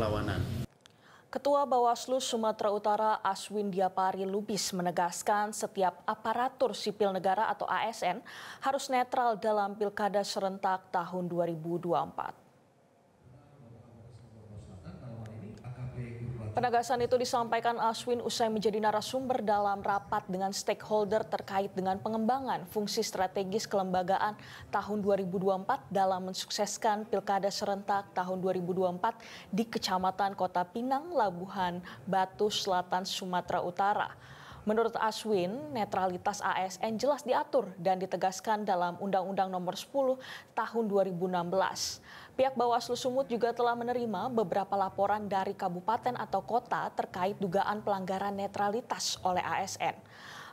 perlawanan. Ketua Bawaslu Sumatera Utara Aswin Diapari Lubis menegaskan setiap aparatur sipil negara atau ASN harus netral dalam Pilkada serentak tahun 2024. Penegasan itu disampaikan Aswin usai menjadi narasumber dalam rapat dengan stakeholder terkait dengan pengembangan fungsi strategis kelembagaan tahun 2024 dalam mensukseskan Pilkada serentak tahun 2024 di Kecamatan Kota Pinang, Labuhan Batu Selatan, Sumatera Utara. Menurut Aswin, netralitas ASN jelas diatur dan ditegaskan dalam Undang-Undang Nomor 10 Tahun 2016. Pihak Bawaslu Sumut juga telah menerima beberapa laporan dari kabupaten atau kota terkait dugaan pelanggaran netralitas oleh ASN.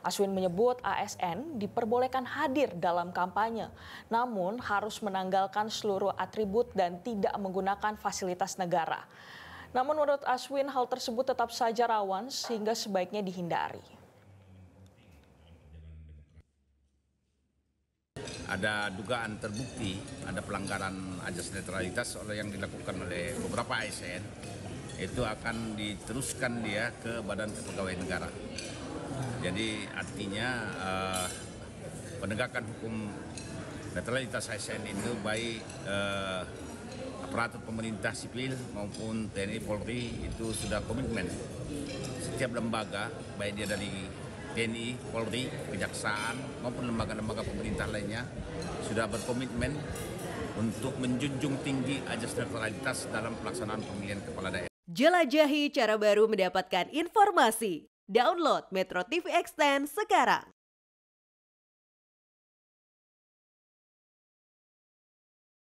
Aswin menyebut ASN diperbolehkan hadir dalam kampanye, namun harus menanggalkan seluruh atribut dan tidak menggunakan fasilitas negara. Namun menurut Aswin hal tersebut tetap saja rawan sehingga sebaiknya dihindari. Ada dugaan terbukti ada pelanggaran azas netralitas yang dilakukan oleh beberapa ASN, itu akan diteruskan dia ke Badan Kepegawaian Negara. Jadi artinya penegakan hukum netralitas ASN itu baik aparatur pemerintah sipil maupun TNI Polri itu sudah komitmen. Setiap lembaga, baik dia dari TNI, Polri, Kejaksaan maupun lembaga-lembaga pemerintah lainnya sudah berkomitmen untuk menjunjung tinggi azas netralitas dalam pelaksanaan pemilihan kepala daerah. Jelajahi cara baru mendapatkan informasi. Download Metro TV Extend sekarang.